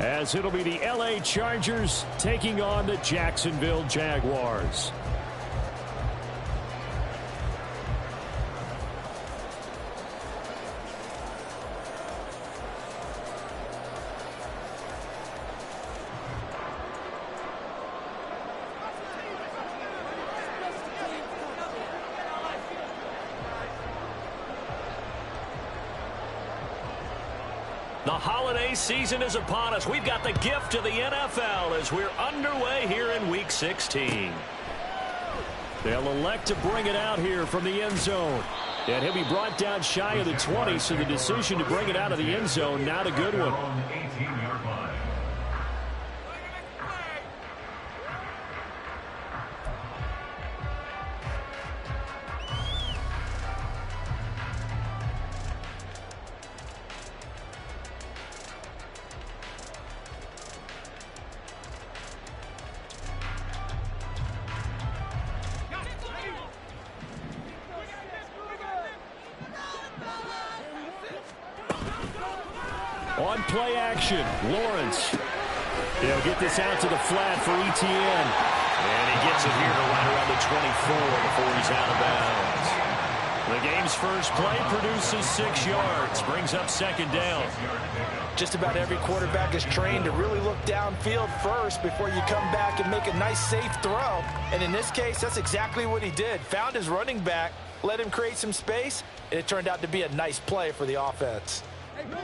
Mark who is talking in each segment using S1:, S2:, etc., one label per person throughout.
S1: as it'll be the L.A. Chargers taking on the Jacksonville Jaguars.
S2: The holiday season is upon us. We've got the gift of the NFL as we're underway here in Week 16.
S1: They'll elect to bring it out here from the end zone. And he'll be brought down shy of the 20, so the decision to bring it out of the end zone, not a good one. On play action, Lawrence. He'll get this out to the flat for ETN.
S2: And he gets it here to right around the 24 before he's out of bounds.
S1: The game's first play produces 6 yards, brings up second down.
S3: Just about every quarterback is trained to really look downfield first before you come back and make a nice, safe throw. And in this case, that's exactly what he did. Found his running back, let him create some space, and it turned out to be a nice play for the offense.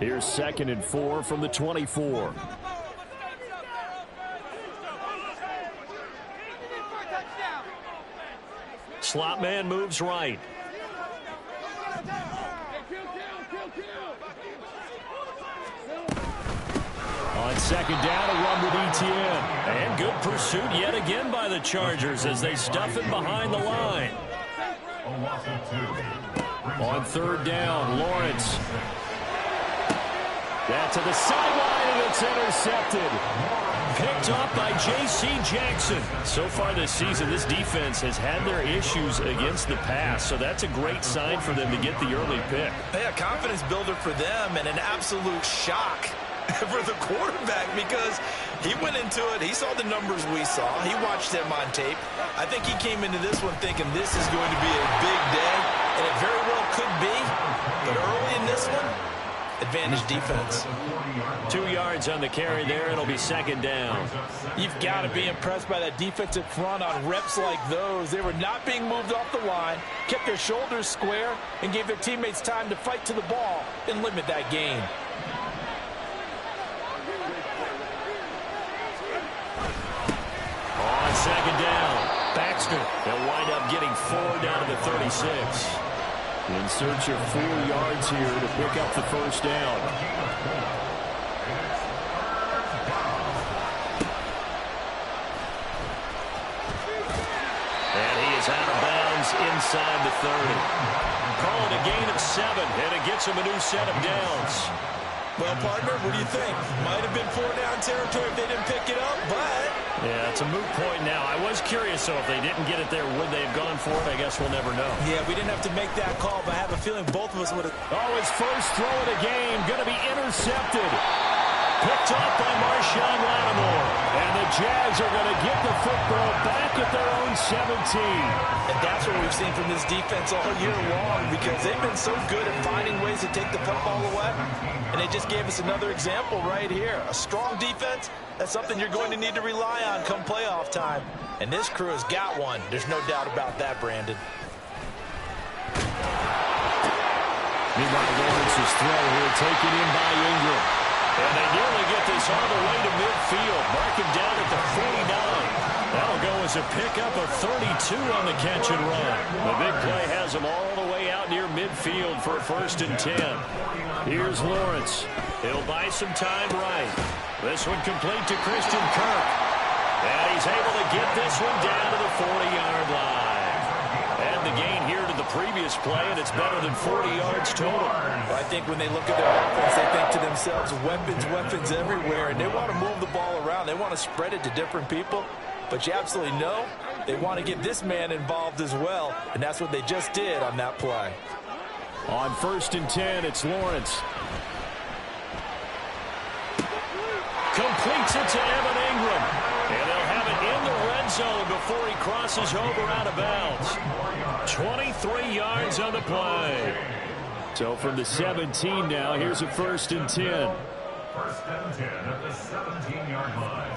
S1: Here's 2nd and 4 from the 24.
S2: Slot man moves right.
S1: On 2nd down, a run with ETN.
S2: And good pursuit yet again by the Chargers as they stuff him behind the line.
S1: On 3rd down, Lawrence. That to the sideline, and it's intercepted.
S2: Picked off by J.C. Jackson. So far this season, this defense has had their issues against the pass, so that's a great sign for them to get the early pick.
S3: Yeah, confidence builder for them and an absolute shock for the quarterback because he went into it. He saw the numbers we saw. He watched them on tape. I think he came into this one thinking this is going to be a big day, and it very well could be. But early in this one, advantage defense.
S2: 2 yards on the carry there. It'll be 2nd down.
S3: You've got to be impressed by that defensive front on reps like those. They were not being moved off the line, kept their shoulders square, and gave their teammates time to fight to the ball and limit that gain.
S2: On 2nd down, Baxter. They'll wind up getting 4 down to the 36.
S1: In search of 4 yards here to pick up the first down.
S2: And he is out of bounds inside the 30. Call it a gain of 7, and it gets him a new set of downs.
S3: Well, partner, what do you think? Might have been 4-down territory if they didn't pick it up, but...
S1: Yeah, it's a moot point now. I was curious, so if they didn't get it there, would they have gone for it? I guess we'll never know.
S3: Yeah, we didn't have to make that call, but I have a feeling both of us would have...
S1: Oh, his first throw of the game, going to be intercepted. Picked up by Marshawn Lattimore. And the Jags are going to get the football back at their own 17.
S3: And that's what we've seen from this defense all year long because they've been so good at finding ways to take the football away. And they just gave us another example right here. A strong defense, that's something you're going to need to rely on come playoff time. And this crew has got one. There's no doubt about that, Brandon.
S1: Meanwhile, Lawrence's throw here taken in by Ingram.
S2: And they nearly get this all the way to midfield. Mark him down at the 49. That'll go as a pickup of 32 on the catch and run. The big play has him all the way out near midfield for a 1st and 10.
S1: Here's Lawrence.
S2: He'll buy some time right. This one complete to Christian Kirk. And he's able to get this one down to the 40-yard line. And the gain here to the previous play, and it's better than 40 yards total.
S3: Well, I think when they look at their offense, they think to themselves, weapons everywhere, and they want to move the ball around. They want to spread it to different people. But you absolutely know they want to get this man involved as well, and that's what they just did on that play.
S1: On 1st and 10, it's Lawrence.
S2: Completes it to Evan Ingram. And they'll have it in the red zone before he crosses over out of bounds. 23 yards on the play.
S1: So from the 17 now, here's a 1st and 10.
S4: 1st and 10 at the 17-yard line.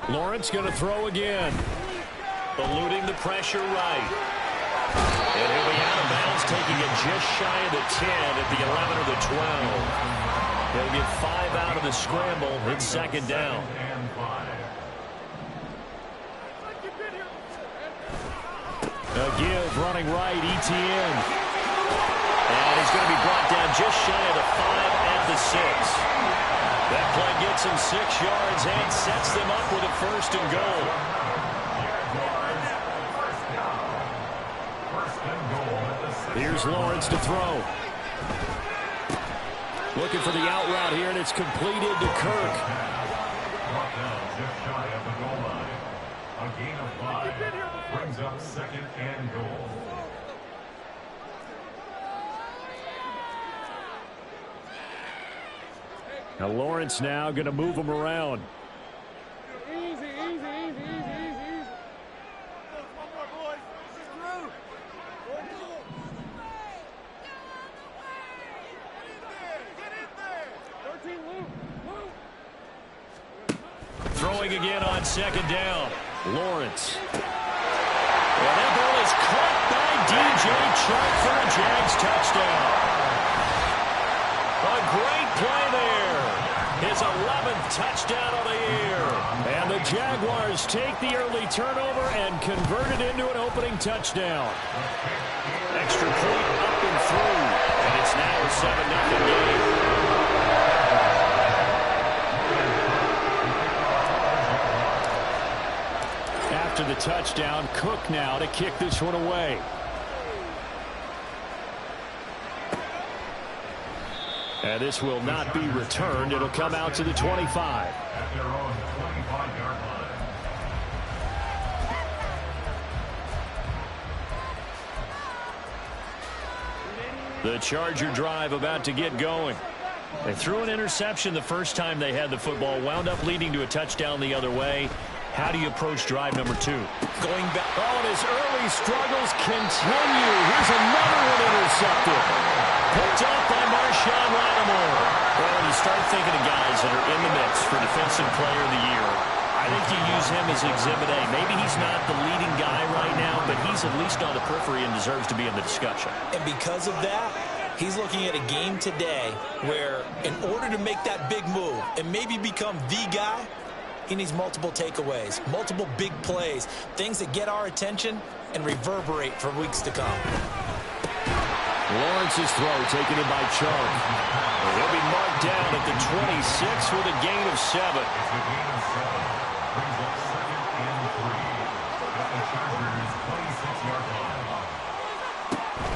S1: Lawrence going to throw again.
S2: Eluding the pressure right. And he'll be out of bounds, taking it just shy of the 10 at the 11 or the 12. He'll get 5 out of the scramble. It's 2nd down.
S1: A give running right, ETN.
S2: And he's going to be brought down just shy of the 5 at the 6. That play gets him 6 yards and sets them up with a 1st and goal.
S1: Here's Lawrence to throw. Looking for the out route here, and it's completed to Kirk.
S4: Brought down just shy of the goal line. A gain of 5 brings up 2nd and goal.
S1: Now Lawrence now going to move him around.
S2: Throwing again on 2nd down. Lawrence. And that ball is caught by DJ Chark for a Jags touchdown. A great play there. His 11th touchdown of the year.
S1: And the Jaguars take the early turnover and convert it into an opening touchdown.
S2: Extra point up and through. And it's now a 7-0 game.
S1: After the touchdown, Cook now to kick this one away. And this will not be returned. It'll come out to the 25.
S4: At their own 25-yard line.
S2: The Charger drive about to get going. They threw an interception the first time they had the football, wound up leading to a touchdown the other way. How do you approach drive number 2?
S1: Going back. Oh, and his early struggles continue. Here's another one intercepted.
S2: Picked up by Marshawn Lattimore. Well, when you start thinking of guys that are in the mix for Defensive Player of the Year, I think you use him as Exhibit A. Maybe he's not the leading guy right now, but he's at least on the periphery and deserves to be in the discussion.
S3: And because of that, he's looking at a game today where in order to make that big move and maybe become the guy, he needs multiple takeaways, multiple big plays, things that get our attention and reverberate for weeks to come.
S1: Lawrence's throw taken in by Chark.
S2: He'll be marked down at the 26 with a gain of 7.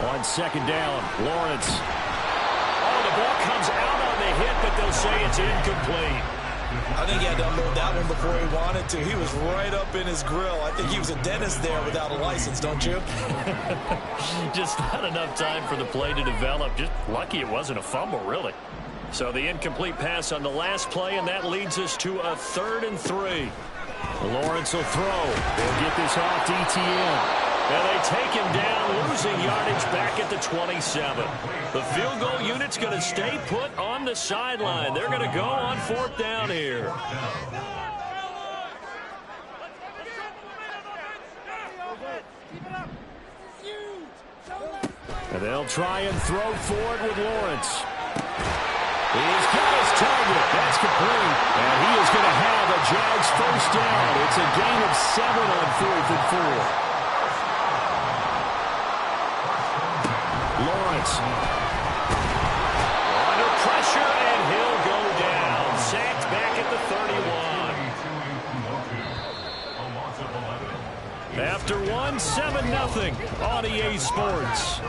S1: On 2nd down, Lawrence.
S2: Oh, the ball comes out on the hit, but they'll say it's incomplete.
S3: I think he had to unload that one before he wanted to. He was right up in his grill. I think he was a dentist there without a license, don't you?
S2: Just not enough time for the play to develop. Just lucky it wasn't a fumble, really. So the incomplete pass on the last play, and that leads us to a 3rd and 3.
S1: Lawrence will throw. They'll get this off to ETN.
S2: And they take him down, losing yardage back at the 27. The field goal unit's going to stay put on the sideline. They're going to go on 4th down here.
S1: And they'll try and throw forward with Lawrence. He's got his target. That's complete. And he is going to have a Jags 1st down. It's a gain of 7 on 4th and 4. Lawrence.
S2: Under pressure, and he'll go down. Sacked back at the 31. After 1, 7-0 on EA Sports.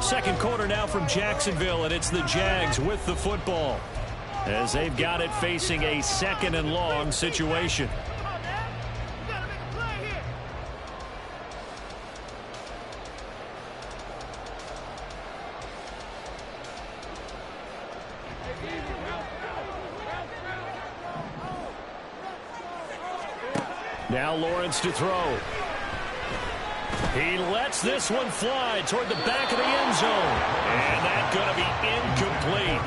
S2: Second quarter now from Jacksonville, and it's the Jags with the football as they've got it facing a 2nd and long situation.
S1: Now Lawrence to throw. He lets this one fly toward the back of the end zone. And that's going to be incomplete.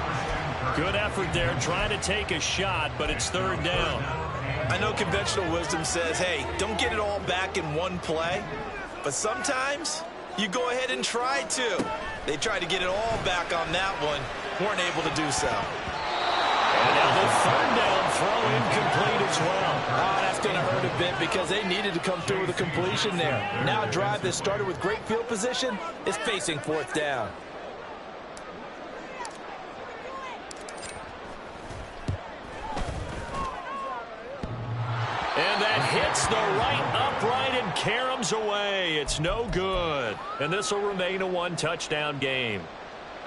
S1: Good effort there trying to take a shot, but it's third down.
S3: I know conventional wisdom says, hey, don't get it all back in one play. But sometimes you go ahead and try to. They tried to get it all back on that one. Weren't able to do so.
S1: And now the third down throw incomplete as well.
S5: Oh, that's going to hurt a bit because they needed to come through with a completion there. Now a drive that started with great field position is facing fourth down.
S1: And that hits the right upright and caroms away. It's no good. And this will remain a one-touchdown game.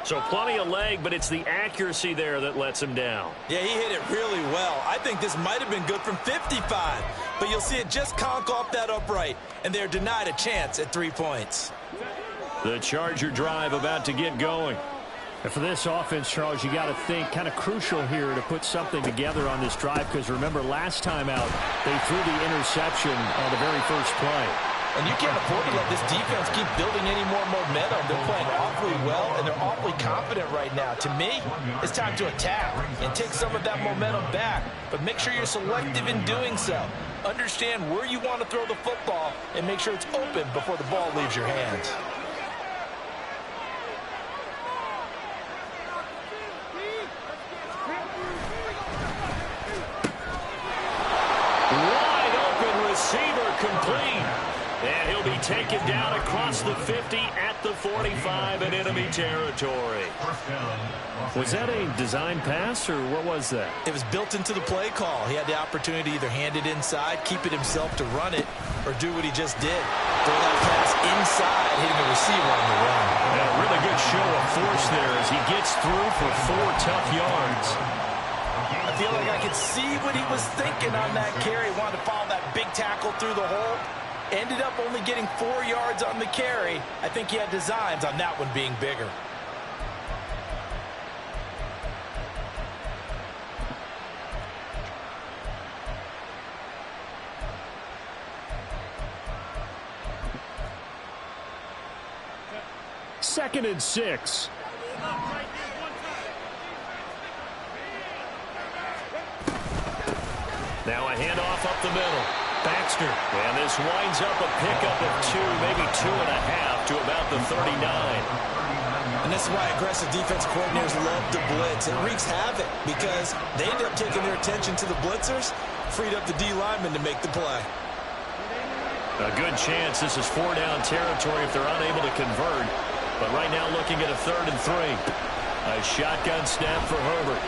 S1: So plenty of leg, but it's the accuracy there that lets him down.
S5: Yeah, he hit it really well. I think this might have been good from 55. But you'll see it just conk off that upright, and they're denied a chance at 3 points.
S1: The Charger drive about to get going. And for this offense, Charles, you got to think kind of crucial here to put something together on this drive, because remember last time out, they threw the interception on the very first play.
S5: And you can't afford to let this defense keep building any more momentum. They're playing awfully well, and they're awfully confident right now. To me, it's time to attack and take some of that momentum back. But make sure you're selective in doing so. Understand where you want to throw the football and make sure it's open before the ball leaves your hands.
S1: Wide open receiver complete. And he'll be taken down across the 50 at the 45 in enemy territory. Was that a design pass, or what was that?
S5: It was built into the play call. He had the opportunity to either hand it inside, keep it himself to run it, or do what he just did. Throw that pass inside, hitting the receiver on the run.
S1: A really good show of force there as he gets through for 4 tough yards.
S5: I feel like I could see what he was thinking on that carry. Wanted to follow that big tackle through the hole. Ended up only getting 4 yards on the carry. I think he had designs on that one being bigger.
S1: Second and 6. Now a handoff up the middle. Baxter, and this winds up a pickup of 2, maybe 2.5 to about the 39.
S5: And this is why aggressive defense coordinators love to blitz. It wreaks havoc because they end up taking their attention to the blitzers, freed up the D lineman to make the play.
S1: A good chance this is 4-down territory if they're unable to convert. But right now looking at a 3rd and 3. A shotgun snap for Herbert.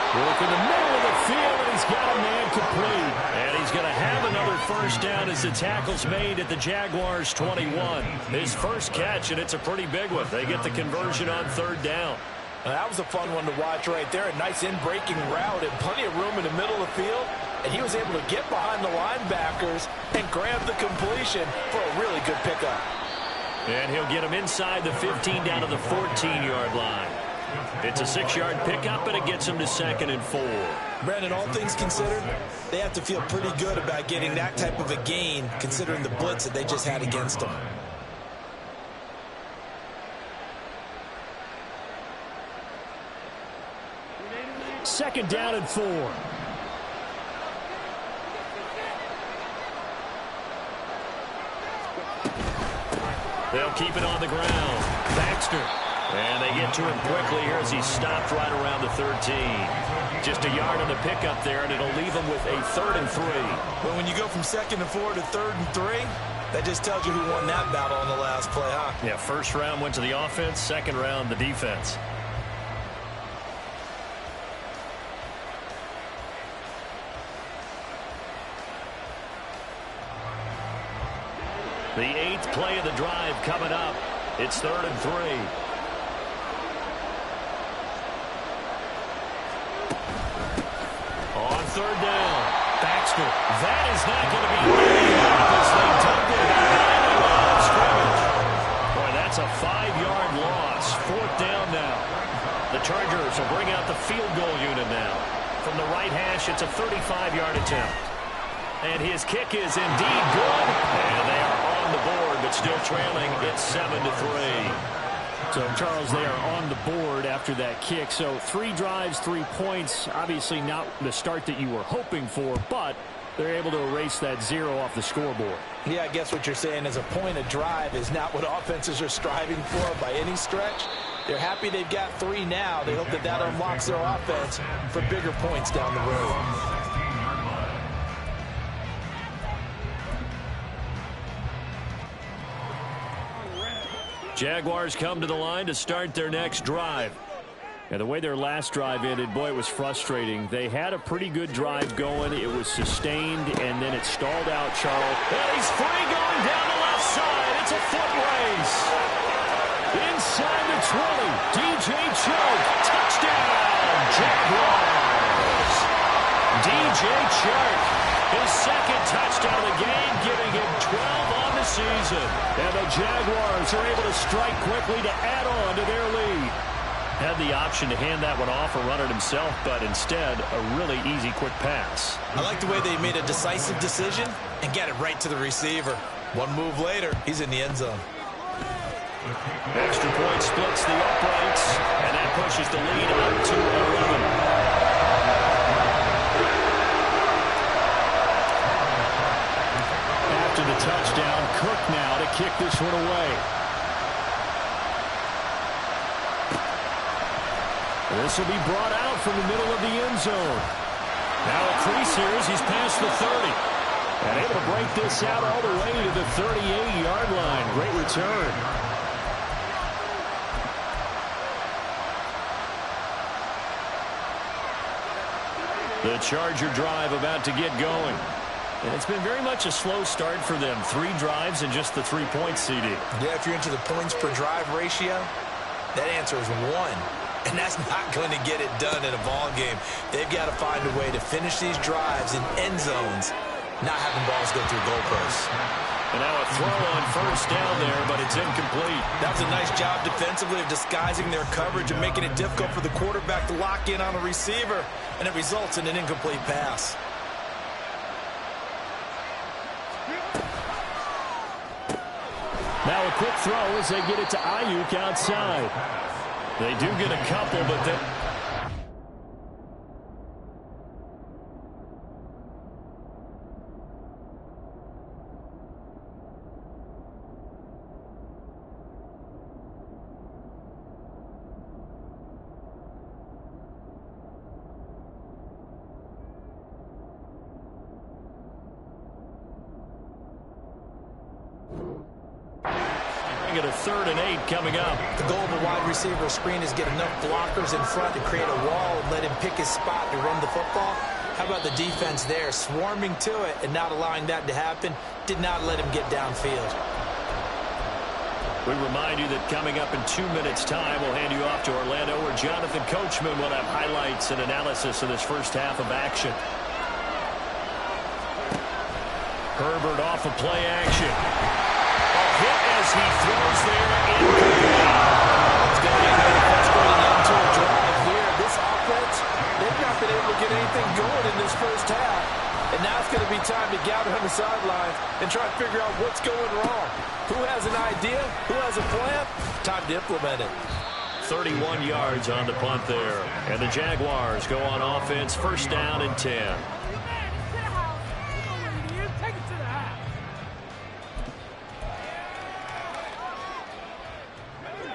S1: Work in the middle of the field, and he's got a man complete. And he's going to have another first down as the tackle's made at the Jaguars' 21. His first catch, and it's a pretty big one. They get the conversion on 3rd down.
S5: Now, that was a fun one to watch right there. A nice in-breaking route and plenty of room in the middle of the field. And he was able to get behind the linebackers and grab the completion for a really good pickup.
S1: And he'll get him inside the 15 down to the 14-yard line. It's a 6-yard pickup, and it gets him to 2nd and 4.
S5: Brandon, all things considered, they have to feel pretty good about getting that type of a gain, considering the blitz that they just had against them.
S1: Second down and 4. They'll keep it on the ground. Baxter. And they get to him quickly here as he stopped right around the 13. Just a yard on the pickup there, and it'll leave him with a 3rd and 3.
S5: But when you go from 2nd and 4 to 3rd and 3, that just tells you who won that battle on the last play, huh?
S1: Yeah, first round went to the offense, second round the defense. The 8th play of the drive coming up. It's 3rd and 3. On 3rd down, Baxter. That is not going to be enough as they tucked it behind the line of scrimmage. Boy, that's
S2: It's a 5-yard loss. 4th down now. The Chargers will bring out the field goal unit now. From the right hash, it's a 35-yard attempt. And his kick is indeed good. And they are on the board, but still trailing. It's 7-3.
S1: So, Charles, they are on the board after that kick. So 3 drives, 3 points. Obviously not the start that you were hoping for, but they're able to erase that 0 off the scoreboard.
S5: Yeah, I guess what you're saying is a point of drive is not what offenses are striving for by any stretch. They're happy they've got 3 now. They hope that that unlocks their offense for bigger points down the road.
S2: Jaguars come to the line to start their next drive.
S1: And the way their last drive ended, boy, it was frustrating. They had a pretty good drive going. It was sustained, and then it stalled out, Charles.
S2: And he's free going down the left side. It's a foot race. Inside the 20. DJ Chark. Touchdown, Jaguars. DJ Chark. His 2nd touchdown of the game, giving him 12 on the season.
S1: And the Jaguars are able to strike quickly to add on to their lead.
S2: Had the option to hand that one off or run it himself, but instead, a really easy, quick pass.
S3: I like the way they made a decisive decision and get it right to the receiver. One move later, he's in the end zone.
S2: Extra point splits the uprights, and that pushes the lead up to 11.
S1: After the touchdown, Cook now to kick this one away. This will be brought out from the middle of the end zone.
S2: Now a crease here as he's past the 30.
S1: And able to break this out all the way to the 38-yard line. Great return.
S2: The Charger drive about to get going.
S1: And it's been very much a slow start for them. 3 drives and just the 3 points, CD.
S3: Yeah, if you're into the points per drive ratio, that answer is 1. And that's not going to get it done in a ball game. They've got to find a way to finish these drives in end zones, not having balls go through goalposts.
S2: And now a throw on 1st down there, but it's incomplete.
S3: That was a nice job defensively of disguising their coverage and making it difficult for the quarterback to lock in on a receiver, and it results in an incomplete pass.
S1: Now a quick throw as they get it to Ayuk outside.
S2: They do get a couple, but then... At a 3rd and 8 coming up.
S5: The goal of a wide receiver screen is get enough blockers in front to create a wall and let him pick his spot to run the football. How about the defense there, swarming to it and not allowing that to happen? Did not let him get downfield.
S2: We remind you that coming up in 2 minutes' time, we'll hand you off to Orlando, where Jonathan Coachman will have highlights and analysis of this first half of action. Herbert off of play action. Hit as he throws there.
S5: It's going to be a very frustrating end to a drive here. This offense, they've not been able to get anything going in this first half. And now it's going to be time to gather on the sidelines and try to figure out what's going wrong. Who has an idea? Who has a plan? Time to implement it.
S2: 31 yards on the punt there. And the Jaguars go on offense, 1st down and 10.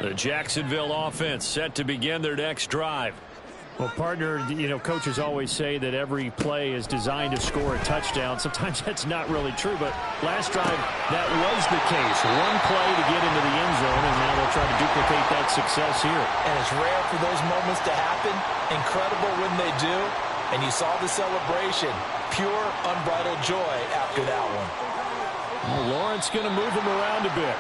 S2: The Jacksonville offense set to begin their next drive.
S1: Well, partner, you know, coaches always say that every play is designed to score a touchdown. Sometimes that's not really true, but last drive, that was the case. One play to get into the end zone, and now they'll try to duplicate that success here.
S5: And it's rare for those moments to happen. Incredible when they do. And you saw the celebration. Pure, unbridled joy after that one.
S1: Well, Lawrence going to move him around a bit.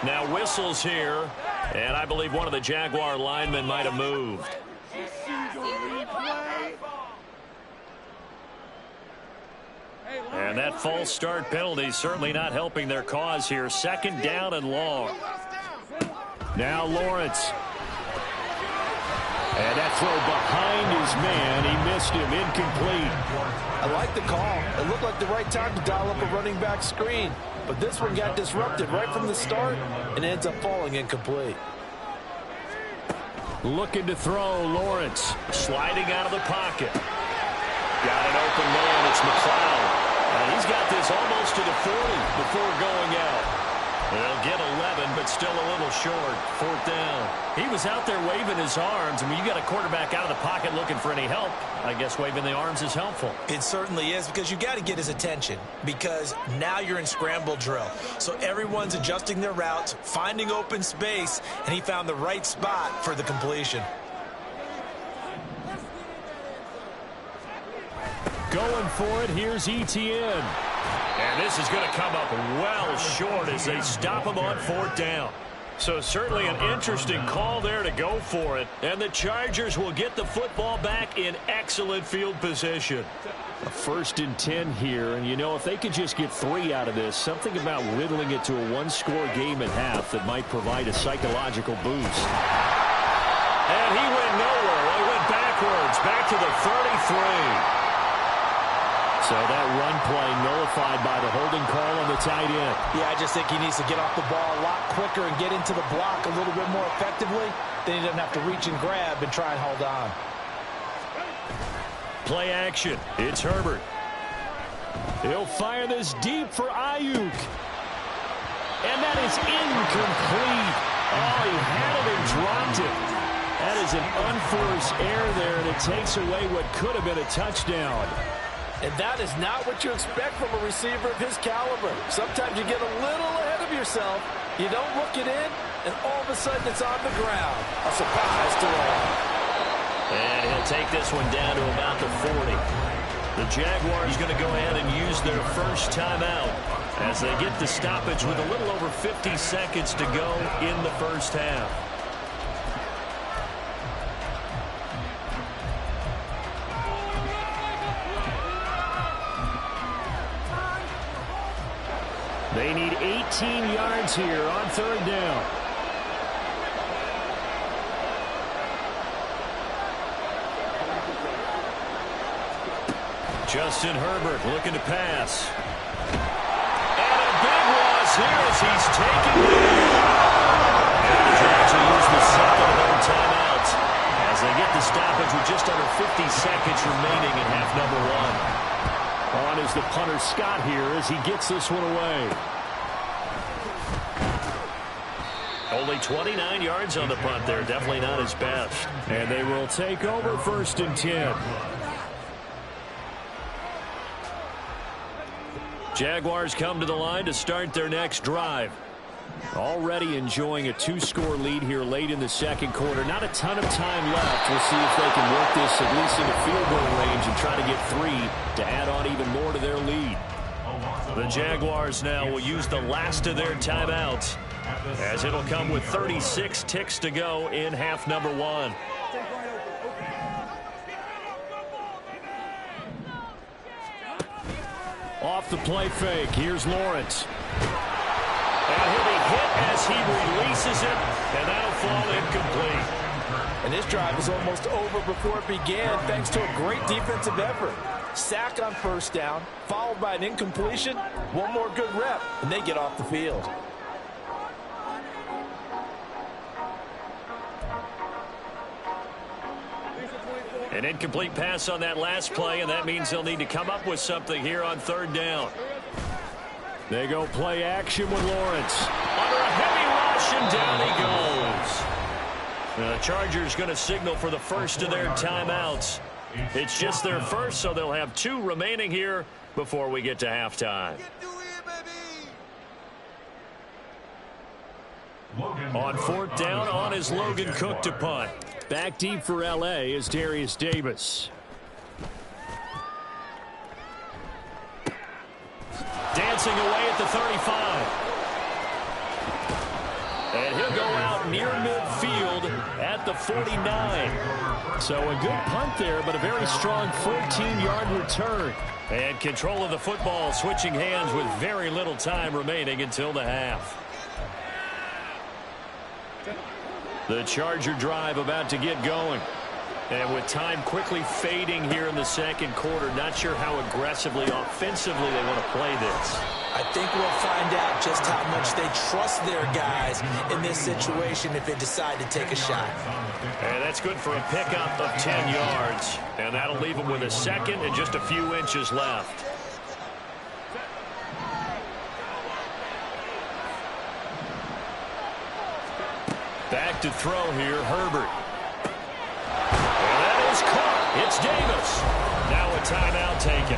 S2: Now whistles here, and I believe one of the Jaguar linemen might have moved. And that false start penalty certainly not helping their cause here. 2nd down and long.
S1: Now Lawrence. And that throw behind his man. He missed him. Incomplete.
S5: I like the call. It looked like the right time to dial up a running back screen. But this one got disrupted right from the start and ends up falling incomplete.
S1: Looking to throw, Lawrence.
S2: Sliding out of the pocket. Got an open man. It's McLeod. And he's got this almost to the 40 before going out. They'll get 11, but still a little short. 4th down. He was out there waving his arms. I mean, you got a quarterback out of the pocket looking for any help. I guess waving the arms is helpful.
S5: It certainly is, because you got to get his attention, because now you're in scramble drill. So everyone's adjusting their routes, finding open space, and he found the right spot for the completion.
S1: Going for it. Here's Etienne.
S2: And this is going to come up well short as they stop him on 4th down. So certainly an interesting call there to go for it. And the Chargers will get the football back in excellent field position.
S1: A 1st and 10 here. And, you know, if they could just get 3 out of this, something about whittling it to a 1-score game at half that might provide a psychological boost.
S2: And he went nowhere. He went backwards, back to the 33.
S1: So that run play nullified by the holding call on the tight end.
S5: Yeah, I just think he needs to get off the ball a lot quicker and get into the block a little bit more effectively. Then he doesn't have to reach and grab and try and hold on.
S2: Play action. It's Herbert.
S1: He'll fire this deep for Ayuk. And that is incomplete. Oh, he had it and dropped it. That is an unforced error there, and it takes away what could have been a touchdown.
S5: And that is not what you expect from a receiver of his caliber. Sometimes you get a little ahead of yourself, you don't look it in, and all of a sudden it's on the ground. A surprise to all.
S2: And he'll take this one down to about the 40. The Jaguars going to go ahead and use their first timeout as they get the stoppage with a little over 50 seconds to go in the first half.
S1: They need 18 yards here on 3rd down.
S2: Justin Herbert looking to pass. And a big loss here as he's taken down. And the Jags will use the second of their timeout as they get the stoppage with just under 50 seconds remaining in half number 1.
S1: On is the punter Scott here as he gets this one away.
S2: Only 29 yards on the punt there. Definitely not his best.
S1: And they will take over 1st and 10.
S2: Jaguars come to the line to start their next drive.
S1: Already enjoying a 2-score lead here late in the 2nd quarter. Not a ton of time left. We'll see if they can work this at least into field goal range and try to get 3 to add on even more to their lead.
S2: The Jaguars now will use the last of their timeouts as it'll come with 36 ticks to go in half number 1.
S1: Off the play fake. Here's Lawrence.
S2: And he'll be hit as he releases it, and that'll fall incomplete.
S5: And this drive is almost over before it began thanks to a great defensive effort. Sack on 1st down, followed by an incompletion. One more good rep, and they get off the field.
S2: An incomplete pass on that last play, and that means they'll need to come up with something here on 3rd down.
S1: They go play action with Lawrence.
S2: Under a heavy rush, and down he goes. The Chargers going to signal for the first of their timeouts. It's just their first, so they'll have 2 remaining here before we get to halftime. On 4th down, on is Logan Cook to punt.
S1: Back deep for L.A. is Darius Davis.
S2: Dancing away at the 35. And he'll go out near midfield at the 49.
S1: So a good punt there, but a very strong 14-yard return.
S2: And control of the football switching hands with very little time remaining until the half. The Charger drive about to get going. And with time quickly fading here in the second quarter, not sure how aggressively, offensively they want to play this.
S5: I think we'll find out just how much they trust their guys in this situation if they decide to take a shot.
S2: And that's good for a pickup of 10 yards. And that'll leave them with a second and just a few inches left. Back to throw here, Herbert. And that is caught. It's Davis. Now a timeout taken.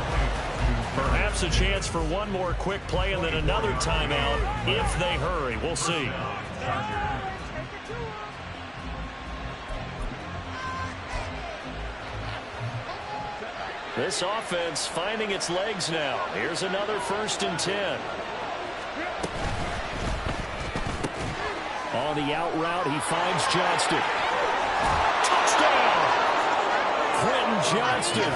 S2: Perhaps a chance for one more quick play and then another timeout if they hurry. We'll see. This offense finding its legs now. Here's another 1st and 10. On the out route, he finds Johnston. Touchdown! Quentin Johnston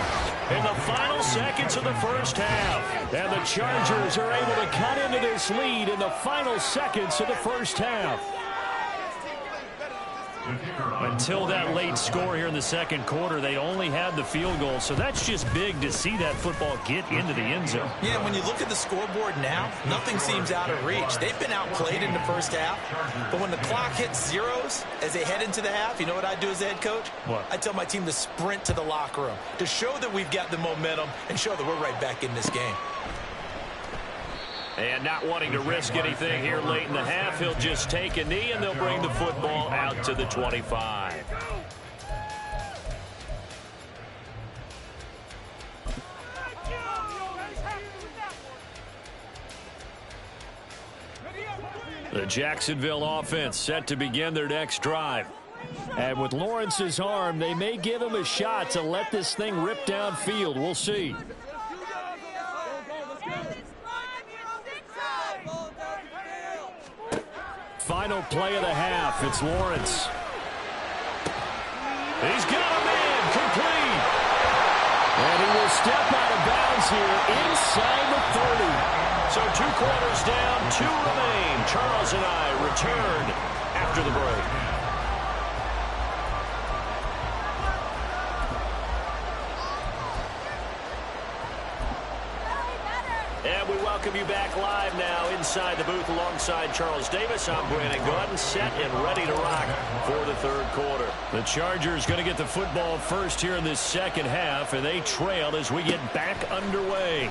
S2: in the final seconds of the first half. And the Chargers are able to cut into this lead in the final seconds of the first half. Until that late score here in the second quarter, they only had the field goal. So that's just big to see that football get into the end zone.
S5: Yeah, when you look at the scoreboard now, nothing seems out of reach. They've been outplayed in the first half. But when the clock hits zeros as they head into the half, you know what I do as the head coach?
S2: What?
S5: I tell my team to sprint to the locker room to show that we've got the momentum and show that we're right back in this game.
S2: And not wanting to risk anything here late in the half, he'll just take a knee, and they'll bring the football out to the 25. The Jacksonville offense set to begin their next drive. And with Lawrence's arm, they may give him a shot to let this thing rip downfield. We'll see. Final play of the half. It's Lawrence. He's got a man complete. And he will step out of bounds here inside the 30. So 2 quarters down, 2 remain. Charles and I return after the break. And we welcome you back live now inside the booth alongside Charles Davis. I'm Brandon Gordon, set and ready to rock for the third quarter. The Chargers going to get the football first here in this second half, and they trail as we get back underway.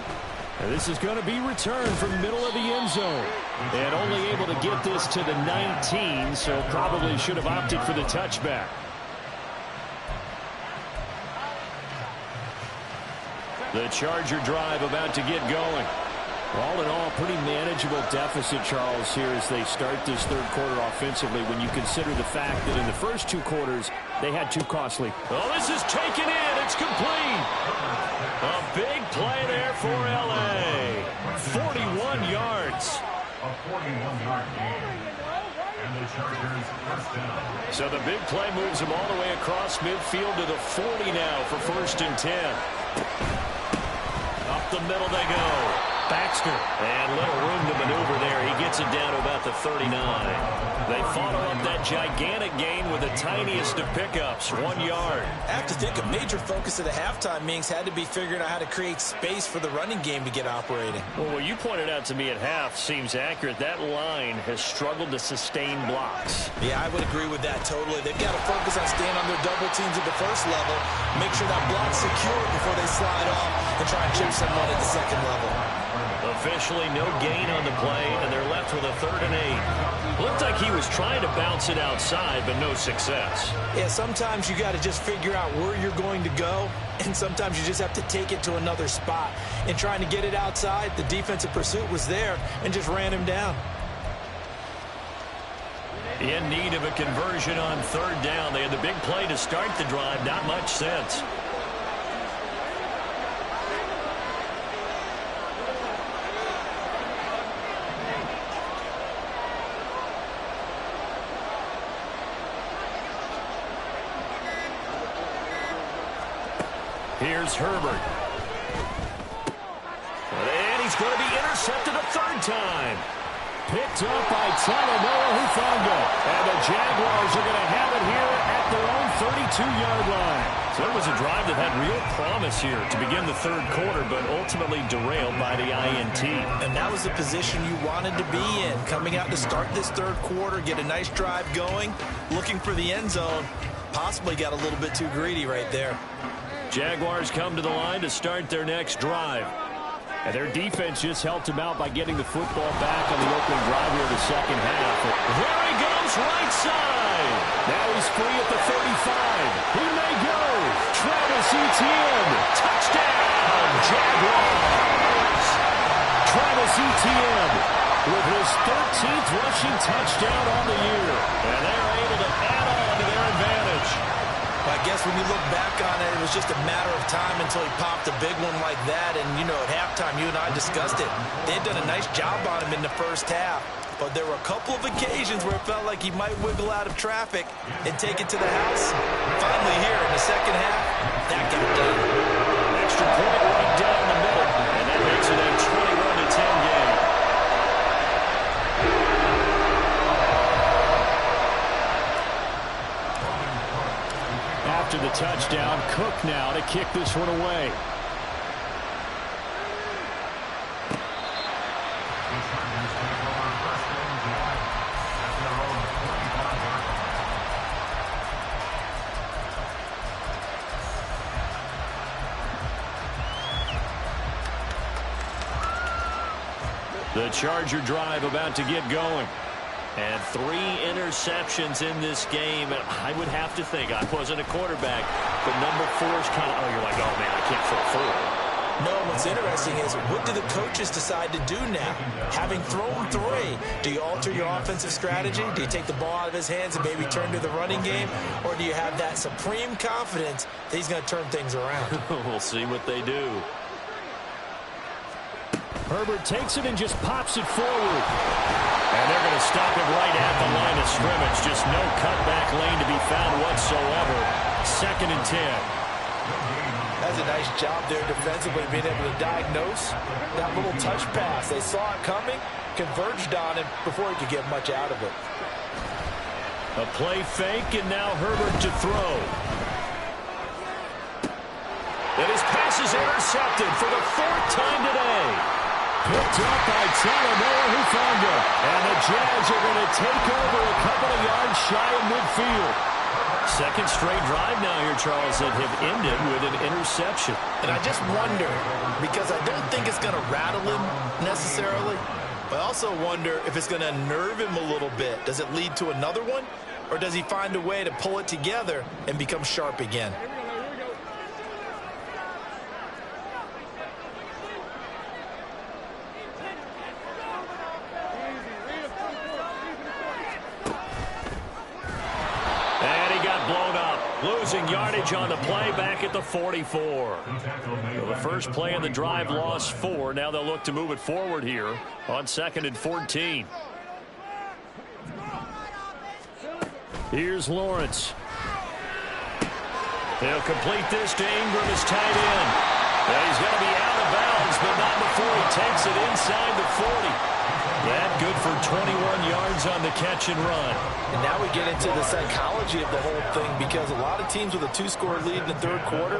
S2: And this is going to be returned from the middle of the end zone. And only able to get this to the 19, so probably should have opted for the touchback. The Charger drive about to get going. All in all, pretty manageable deficit, Charles, here as they start this third quarter offensively when you consider the fact that in the first 2 quarters, they had 2 costly. Oh, this is taken in. It's complete. A big play there for L.A. 41 yards.
S4: A 41-yard gain. And the Chargers first down.
S2: So the big play moves them all the way across midfield to the 40 now for 1st and 10. Up the middle they go. Baxter. And little room to maneuver there. He gets it down to about the 39. They follow up that gigantic gain with the tiniest of pickups, 1 yard.
S5: I have to think a major focus of the halftime meetings had to be figuring out how to create space for the running game to get operating.
S2: Well, what you pointed out to me at half seems accurate. That line has struggled to sustain blocks.
S5: Yeah, I would agree with that totally. They've got to focus on staying on their double teams at the first level, make sure that block's secure before they slide off and try and chip someone at the second level.
S2: Officially no gain on the play, and they're left with a 3rd and 8. Looked like he was trying to bounce it outside, but no success.
S5: Yeah, sometimes you got to just figure out where you're going to go, and sometimes you just have to take it to another spot. In trying to get it outside, the defensive pursuit was there and just ran him down.
S2: In need of a conversion on 3rd down. They had the big play to start the drive. Not much sense. Here's Herbert. And he's going to be intercepted a 3rd time. Picked up by Talanoa Hufanga. And the
S1: Jaguars are going to have it here at their own 32-yard line.
S2: So it was a drive that had real promise here to begin the third quarter, but ultimately derailed by the INT.
S5: And that was the position you wanted to be in, coming out to start this third quarter, get a nice drive going, looking for the end zone. Possibly got a little bit too greedy right there.
S2: Jaguars come to the line to start their next drive.
S1: And their defense just helped him out by getting the football back on the opening drive here in the second half.
S2: There he goes, right side.
S1: Now he's free at the 35. He may go. Travis Etienne. Touchdown, Jaguars. Travis Etienne with his 13th rushing touchdown on the year.
S2: And they're able to add on to their advantage.
S5: I guess when you look back on it, it was just a matter of time until he popped a big one like that. And, you know, at halftime, you and I discussed it. They had done a nice job on him in the first half. But there were a couple of occasions where it felt like he might wiggle out of traffic and take it to the house. Finally here in the second half, that got done.
S2: Extra point right down the middle. And that makes it a 21-10 game.
S1: After the touchdown, Cook now to kick this one away.
S2: The Charger drive about to get going. And 3 interceptions in this game. I would have to think, I wasn't a quarterback, but number 4 is kind of, oh, you're like, oh, man, I can't throw 4.
S5: No, what's interesting is, what do the coaches decide to do now? Having thrown 3, do you alter your offensive strategy? Do you take the ball out of his hands and maybe turn to the running game? Or do you have that supreme confidence that he's going to turn things around?
S2: We'll see what they do.
S1: Herbert takes it and just pops it forward.
S2: And they're going to stop it right at the line of scrimmage. Just no cutback lane to be found whatsoever. 2nd and 10.
S5: That's a nice job there defensively, being able to diagnose that little touch pass. They saw it coming, converged on him before he could get much out of it.
S2: A play fake, and now Herbert to throw. And his pass is intercepted for the 4th time today.
S1: Picked up by Talanoa Hufanga. And the Jags are going to take over a couple of yards shy of midfield.
S2: 2nd straight drive now here, Charles, that have ended with an interception.
S5: And I just wonder, because I don't think it's going to rattle him necessarily, but I also wonder if it's going to unnerve him a little bit. Does it lead to another one? Or does he find a way to pull it together and become sharp again?
S2: Losing yardage on the play back at the 44. So the first play in the drive lost 4. Now they'll look to move it forward here on 2nd and 14.
S1: Here's Lawrence.
S2: He'll complete this to Ingram as tight end. And he's going to be out of bounds, but not before he takes it inside the 40. That good for 21 yards on the catch and run.
S5: And now we get into the psychology of the whole thing, because a lot of teams with a 2-score lead in the third quarter,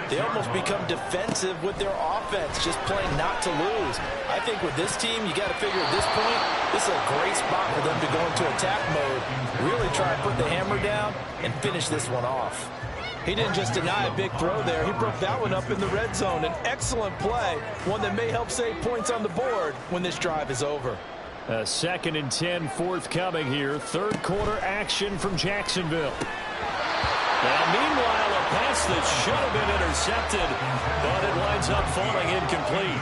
S5: they almost become defensive with their offense, just playing not to lose. I think with this team, you got to figure at this point, this is a great spot for them to go into attack mode, really try to put the hammer down and finish this one off. He didn't just deny a big throw there. He broke that one up in the red zone. An excellent play, one that may help save points on the board when this drive is over.
S1: 2nd and 10 forthcoming here. 3rd quarter action from Jacksonville.
S2: Now, meanwhile, a pass that should have been intercepted, but it winds up falling incomplete.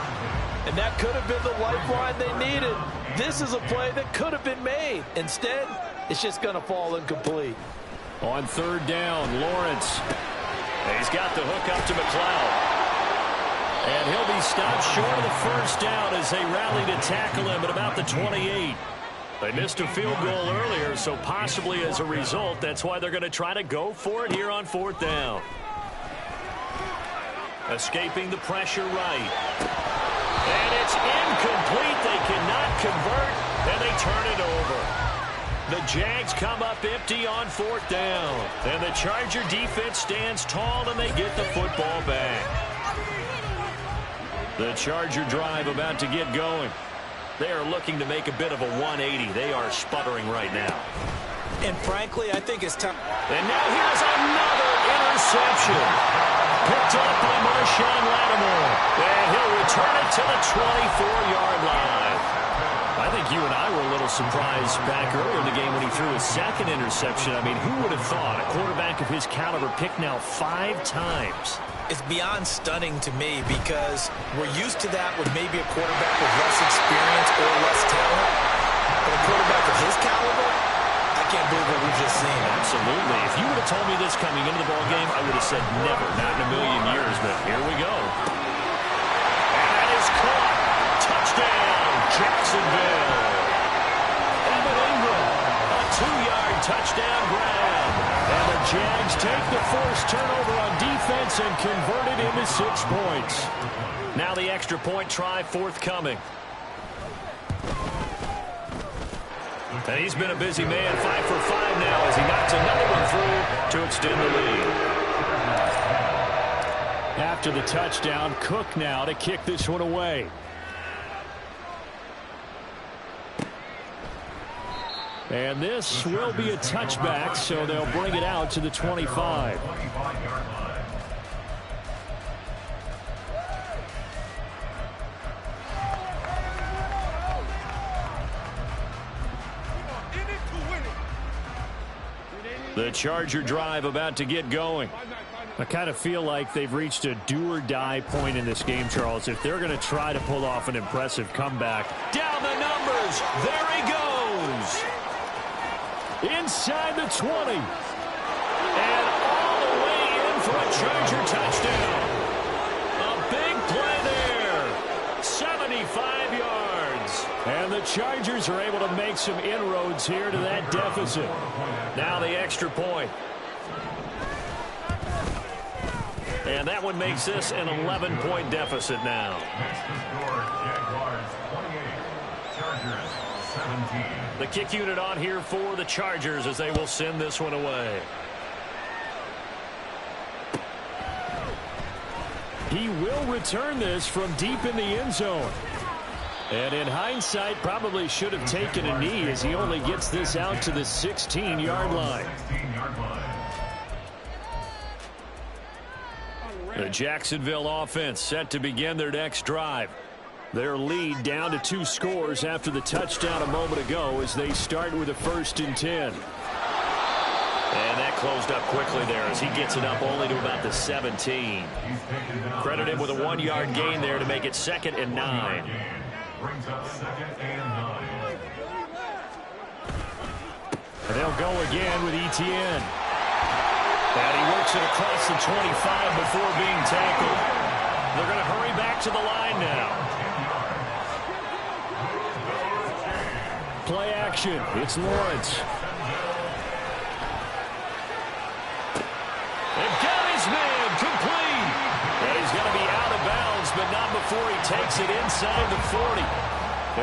S5: And that could have been the lifeline they needed. This is a play that could have been made. Instead, it's just going to fall incomplete.
S1: On 3rd down, Lawrence.
S2: He's got the hook up to McLeod. And he'll be stopped short of the 1st down as they rally to tackle him at about the 28. They missed a field goal earlier, so possibly as a result, that's why they're going to try to go for it here on 4th down. Escaping the pressure right. And it's incomplete. They cannot convert, and they turn it over. The Jags come up empty on 4th down. And the Charger defense stands tall, and they get the football back. The Charger drive about to get going. They are looking to make a bit of a 180. They are sputtering right now.
S5: And frankly, I think it's time.
S2: And now here's another interception. Picked up by Marshawn Lattimore. And he'll return it to the 24-yard line. I think you and I were a little surprised back earlier in the game when he threw his second interception. I mean, who would have thought a quarterback of his caliber picked now 5 times?
S5: It's beyond stunning to me because we're used to that with maybe a quarterback with less experience or less talent. But a quarterback of his caliber, I can't believe what we've just seen.
S2: Absolutely. If you would have told me this coming into the ballgame, I would have said never, not in a million years. But here we go. And that is caught. Touchdown, Jacksonville. Evan Ingram, a 2-yard touchdown grab. And the Jags take the forced turnover on defense and convert it into 6 points. Now the extra point try forthcoming. And he's been a busy man, 5 for 5 now as he knocks another one through to extend the lead. After the touchdown, Cook now to kick this one away. And this will be a touchback, so they'll bring it out to the 25. The Charger drive about to get going. I kind of feel like they've reached a do-or-die point in this game, Charles. If they're going to try to pull off an impressive comeback. Down the numbers. There he goes. Inside the 20. And all the way in for a Charger touchdown. A big play there. 75 yards. And the Chargers are able to make some inroads here to that deficit. Now the extra point. And that one makes this an 11-point deficit now.
S4: Next to score, Jaguars 28, Chargers 17.
S2: The kick unit on here for the Chargers as they will send this one away. He will return this from deep in the end zone. And in hindsight, probably should have taken a knee as he only gets this out to the 16-yard line. The Jacksonville offense set to begin their next drive. Their lead down to 2 scores after the touchdown a moment ago as they start with a 1st and 10. And that closed up quickly there as he gets it up only to about the 17. Credit him with a 1-yard gain there to make it 2nd and 9.
S4: Brings up 2nd and 9.
S2: And they'll go again with Etienne. And he works it across the 25 before being tackled. They're going to hurry back to the line now. Play action. It's Lawrence. They've got his man complete. And he's going to be out of bounds, but not before he takes it inside the 40.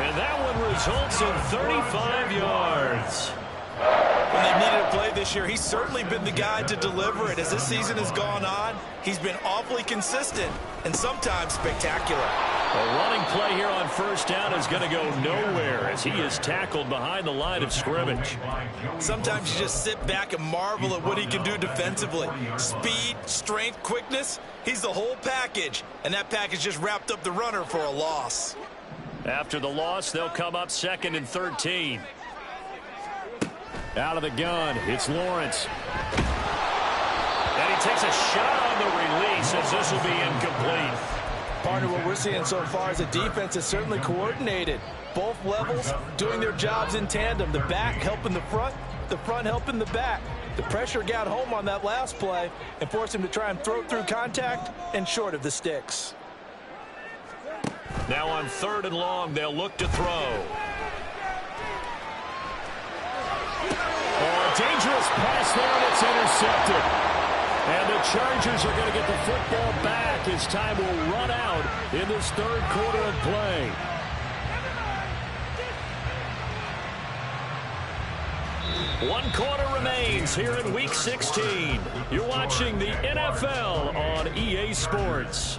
S2: And that one results in 35 yards.
S5: When they've needed a play this year, he's certainly been the guy to deliver it. As this season has gone on, he's been awfully consistent and sometimes spectacular.
S2: A running play here on 1st down is going to go nowhere as he is tackled behind the line of scrimmage.
S5: Sometimes you just sit back and marvel at what he can do defensively. Speed, strength, quickness, he's the whole package. And that package just wrapped up the runner for a loss.
S2: After the loss, they'll come up 2nd and 13. Out of the gun, it's Lawrence. And he takes a shot on the release as this will be incomplete.
S5: Partner, what we're seeing so far is the defense is certainly coordinated. Both levels doing their jobs in tandem. The back helping the front helping the back. The pressure got home on that last play and forced him to try and throw through contact and short of the sticks.
S2: Now on 3rd and long, they'll look to throw. Oh, a dangerous pass there, and it's intercepted. And the Chargers are going to get the football back as time will run out in this 3rd quarter of play. One quarter remains here in Week 16. You're watching the NFL on EA Sports.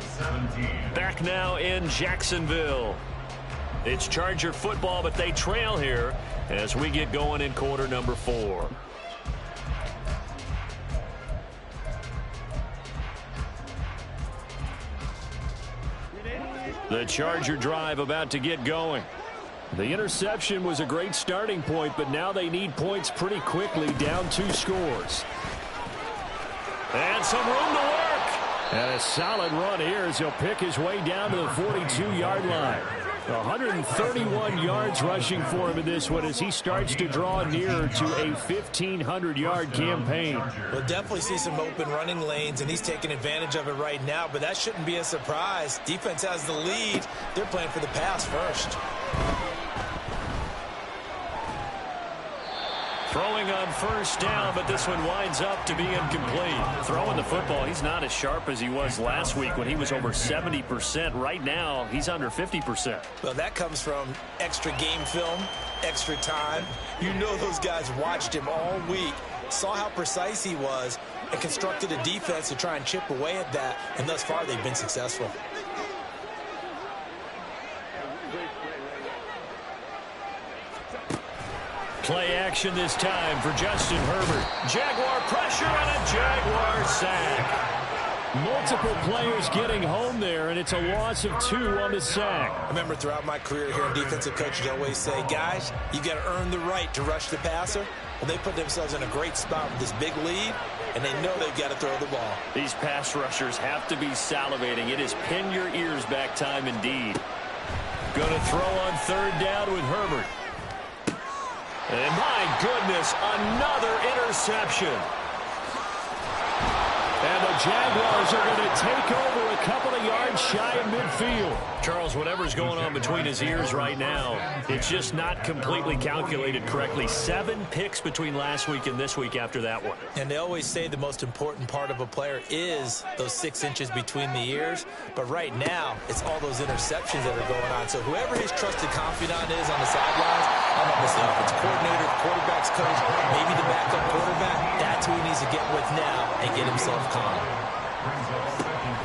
S2: Back now in Jacksonville. It's Charger football, but they trail here as we get going in quarter number 4. The Charger drive about to get going. The interception was a great starting point, but now they need points pretty quickly, down 2 scores. And some room to work. And a solid run here as he'll pick his way down to the 42-yard line. 131 yards rushing for him in this one as he starts to draw nearer to a 1,500-yard campaign.
S5: We'll definitely see some open running lanes, and he's taking advantage of it right now, but that shouldn't be a surprise. Defense has the lead. They're playing for the pass first.
S2: Throwing on first down, but this one winds up to be incomplete. Throwing the football, he's not as sharp as he was last week when he was over 70%. Right now, he's under 50%.
S5: Well, that comes from extra game film, extra time. You know those guys watched him all week, saw how precise he was, and constructed a defense to try and chip away at that, and thus far they've been successful.
S2: Play action this time for Justin Herbert. Jaguar pressure and a Jaguar sack.
S1: Multiple players getting home there, and it's a loss of 2 on the sack.
S5: I remember throughout my career here in defensive coaches always say, guys, you got to earn the right to rush the passer. Well, they put themselves in a great spot with this big lead, and they know they've got to throw the ball.
S2: These pass rushers have to be salivating. It is pin your ears back time indeed. Going to throw on third down with Herbert. And my goodness, another interception.
S1: And the Jaguars are going to take over a couple of yards shy of midfield.
S2: Charles, whatever's going on between his ears right now, it's just not completely calculated correctly. 7 picks between last week and this week after that one.
S5: And they always say the most important part of a player is those 6 inches between the ears. But right now, it's all those interceptions that are going on. So whoever his trusted confidant is on the sidelines, I don't know if it's the offensive coordinator, the quarterback's coach, maybe the backup quarterback, that's who he needs to get with now and get himself calm.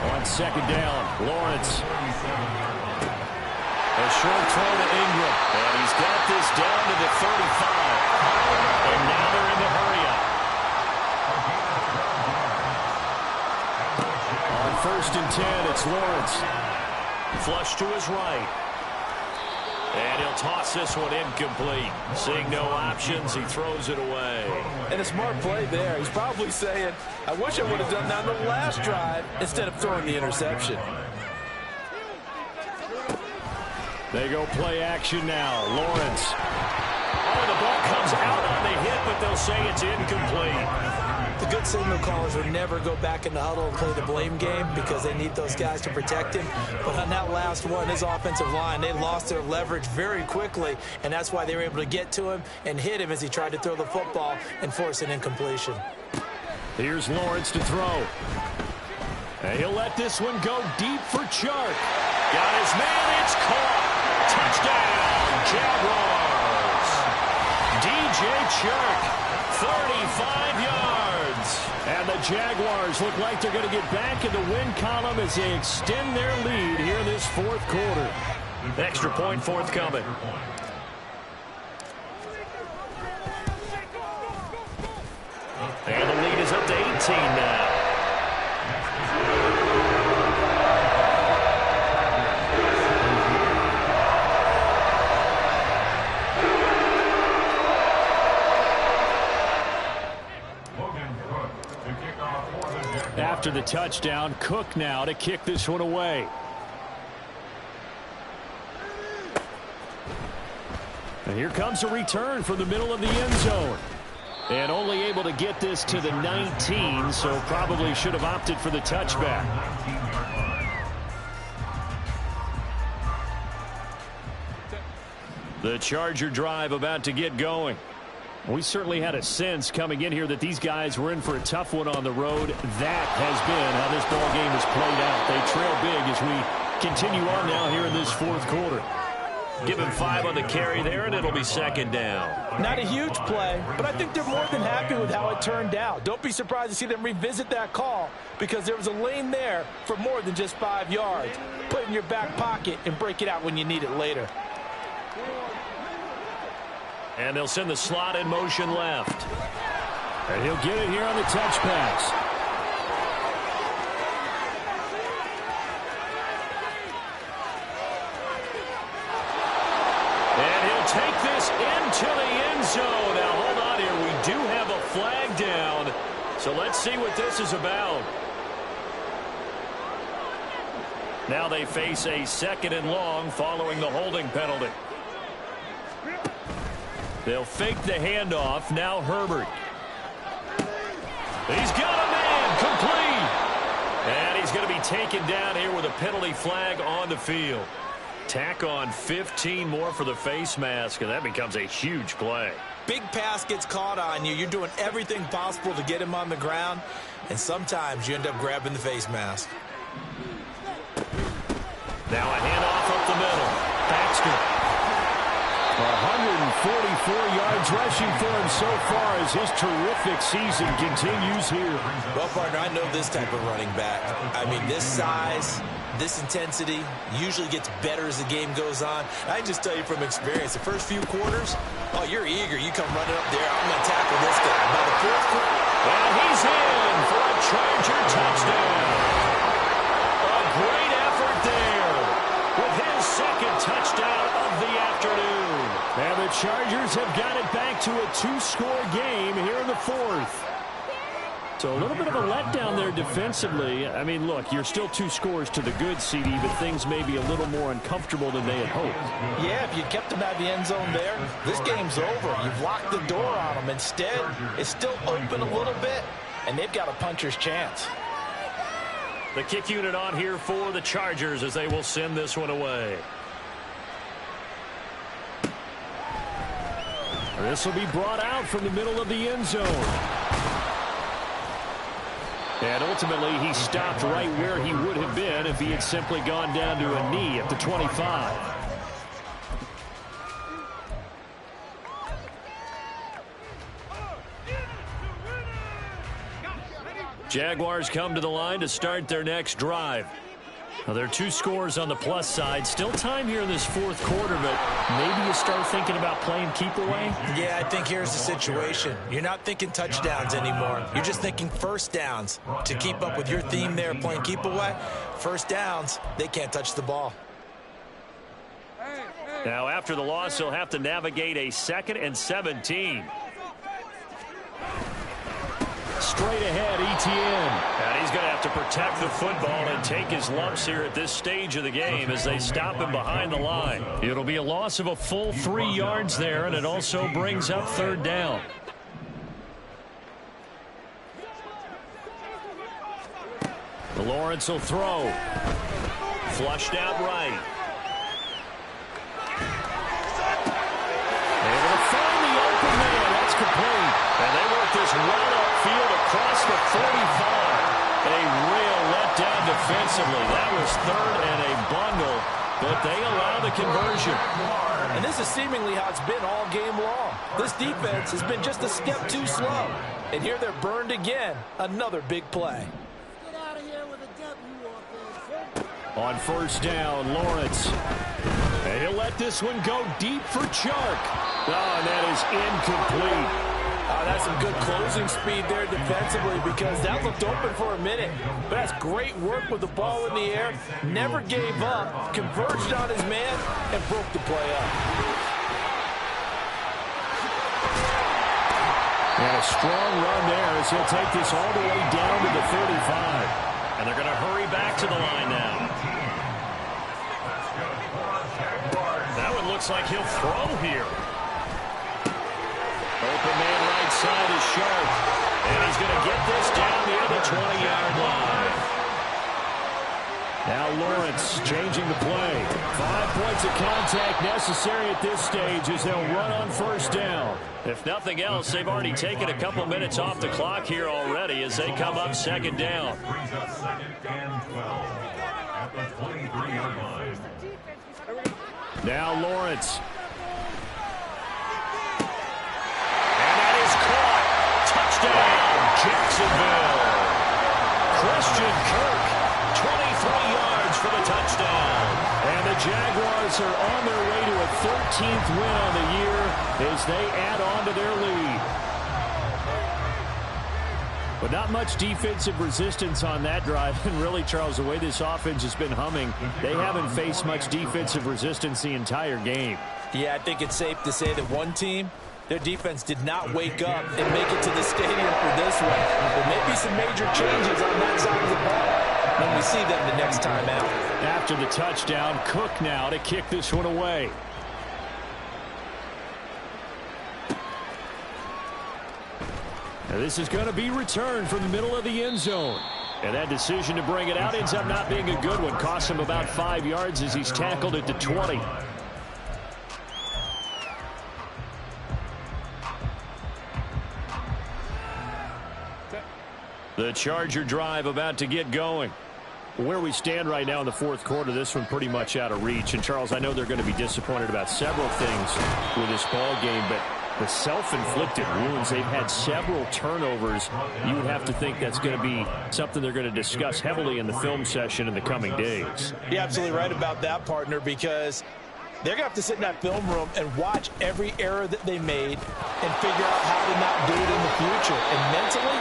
S1: On second down, Lawrence.
S2: A short throw to Ingram. And he's got this down to the 35. And now they're in the hurry-up.
S1: On first and 10, it's Lawrence.
S2: Flush to his right. And he'll toss this one incomplete. Seeing no options, he throws it away.
S5: And a smart play there. He's probably saying, I wish I would have done that on the last drive instead of throwing the interception.
S1: They go play action now. Lawrence.
S2: Oh, the ball comes out on the hit, but they'll say it's incomplete.
S5: The good signal callers would never go back in the huddle and play the blame game because they need those guys to protect him. But on that last one, his offensive line, they lost their leverage very quickly, and that's why they were able to get to him and hit him as he tried to throw the football and force an incompletion.
S1: Here's Lawrence to throw. And he'll let this one go deep for Chark.
S2: Got his man, it's caught. Touchdown, Jaguars. DJ Chark, 35 yards.
S1: And the Jaguars look like they're going to get back in the win column as they extend their lead here in this fourth quarter.
S2: Extra point forthcoming. And the lead is up to 18 now.
S1: After the touchdown, Cook now to kick this one away. And here comes a return from the middle of the end zone. And only able to get this to the 19, so probably should have opted for the touchback. The Charger drive about to get going. We certainly had a sense coming in here that these guys were in for a tough one on the road. That has been how this ball game has played out. They trail big as we continue on now here in this fourth quarter.
S2: Give him 5 on the carry there, and it'll be second down.
S5: Not a huge play, but I think they're more than happy with how it turned out. Don't be surprised to see them revisit that call because there was a lane there for more than just 5 yards. Put it in your back pocket and break it out when you need it later.
S2: And they'll send the slot in motion left.
S1: And he'll get it here on the touch pass.
S2: And he'll take this into the end zone. Now, hold on here. We do have a flag down. So let's see what this is about. Now they face a 2nd and long following the holding penalty. They'll fake the handoff. Now Herbert. He's got a man complete. And he's going to be taken down here with a penalty flag on the field. Tack on 15 more for the face mask, and that becomes a huge play.
S5: Big pass gets caught on you. You're doing everything possible to get him on the ground, and sometimes you end up grabbing the face mask.
S2: Now a handoff up the middle. Baxter.
S1: 144 yards rushing for him so far as his terrific season continues here.
S5: Well, partner, I know this type of running back. I mean, this size, this intensity usually gets better as the game goes on. I can just tell you from experience, the first few quarters, oh, you're eager. You come running up there. I'm going to tackle this guy. By the 4th quarter,
S2: and he's in for a Charger touchdown. A great effort there with his 2nd touchdown of the afternoon.
S1: And the Chargers have got it back to a 2-score game here in the 4th. So a little bit of a letdown there defensively. I mean, look, you're still 2 scores to the good, CD, but things may be a little more uncomfortable than they had hoped.
S5: yeah, if you kept them out of the end zone there, this game's over. You've locked the door on them. Instead, it's still open a little bit, and they've got a puncher's chance.
S2: The kick unit on here for the Chargers as they will send this one away.
S1: This will be brought out from the middle of the end zone. And ultimately, he stopped right where he would have been if he had simply gone down to a knee at the 25.
S2: Jaguars come to the line to start their next drive. Now, there are 2 scores on the plus side. Still time here in this 4th quarter, but maybe you start thinking about playing keep away?
S5: Yeah, I think here's the situation. You're not thinking touchdowns anymore. You're just thinking first downs. To keep up with your theme there, playing keep away, first downs, they can't touch the ball.
S2: Now, after the loss, he'll have to navigate a 2nd and 17.
S1: Straight ahead, ETN.
S2: And he's going to have to protect the football and take his lumps here at this stage of the game as they stop him behind the line. It'll be a loss of a full 3 yards there, and it also brings up 3rd down.
S1: Lawrence will throw.
S2: Flushed out right.
S1: Able to find the open man. That's complete.
S2: And they work this run upfield across the 45. A real letdown defensively. That was 3rd and a bundle, but they allow the conversion.
S5: And this is seemingly how it's been all game long. This defense has been just a step too slow. And here they're burned again. Another big play.
S6: Get out of here with a W offense.
S1: On 1st down, Lawrence. And he'll let this one go deep for Chark. Oh, and that is incomplete.
S5: That's some good closing speed there defensively because that looked open for a minute. But that's great work with the ball in the air. Never gave up, converged on his man, and broke the play up.
S1: And a strong run there as he'll take this all the way down to the 35.
S2: And they're going to hurry back to the line now. That one looks like he'll throw here. Open man right side is Sharp. And he's going to get this down near the 20-yard line.
S1: Now Lawrence changing the play. 5 points of contact necessary at this stage as they'll run on 1st down.
S2: If nothing else, they've already taken a couple minutes off the clock here already as they come up 2nd down.
S4: Brings up 2nd and 12 at the 23-yard line.
S1: Now Lawrence. And that is caught. Touchdown, Jacksonville. Christian Kirk, 23 yards for the touchdown. And the Jaguars are on their way to a 13th win on the year as they add on to their lead. But not much defensive resistance on that drive. And really, Charles, the way this offense has been humming, they haven't faced much defensive resistance the entire game.
S5: Yeah, I think it's safe to say that one team, their defense did not wake up and make it to the stadium for this one. There may be some major changes on that side of the ball when we see them the next time out.
S1: After the touchdown, Cook now to kick this one away. Now this is going to be returned from the middle of the end zone. And that decision to bring it out ends up not being a good one. Costs him about 5 yards as he's tackled at the 20. The Charger drive about to get going. Where we stand right now in the fourth quarter, this one pretty much out of reach. And, Charles, I know they're going to be disappointed about several things with this ball game, but the self-inflicted wounds, they've had several turnovers. You would have to think that's going to be something they're going to discuss heavily in the film session in the coming days.
S5: You're absolutely right about that, partner, because they're going to have to sit in that film room and watch every error that they made and figure out how to not do it in the future. And mentally,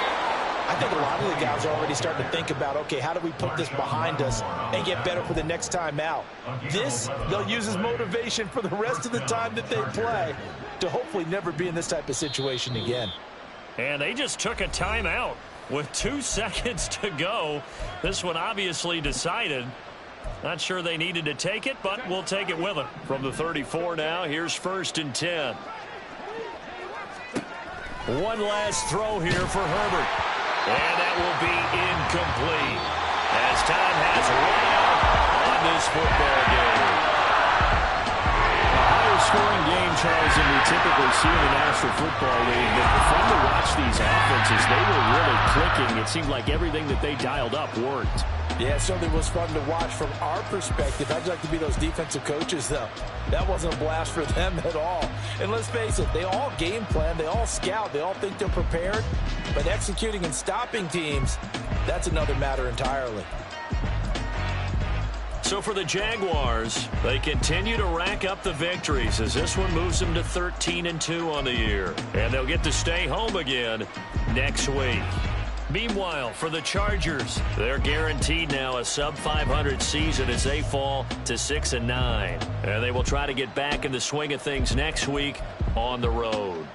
S5: I think a lot of the guys are already starting to think about, okay, how do we put this behind us and get better for the next time out? This, they'll use as motivation for the rest of the time that they play to hopefully never be in this type of situation again.
S2: And they just took a timeout with 2 seconds to go. This one obviously decided. Not sure they needed to take it, but we'll take it with them. From the 34 now, here's 1st and 10. One last throw here for Herbert. And that will be incomplete as time has run out on this football game.
S1: A higher scoring game, Charles, than we typically see in the National Football League. But fun to watch these offenses. They were really clicking. It seemed like everything that they dialed up worked.
S5: Yeah, it certainly was fun to watch from our perspective. I'd like to be those defensive coaches, though. That wasn't a blast for them at all. And let's face it, they all game plan, they all scout, they all think they're prepared. But executing and stopping teams, that's another matter entirely.
S2: So for the Jaguars, they continue to rack up the victories as this one moves them to 13-2 on the year. And they'll get to stay home again next week. Meanwhile, for the Chargers, they're guaranteed now a sub-500 season as they fall to 6-9. And they will try to get back in the swing of things next week on the road.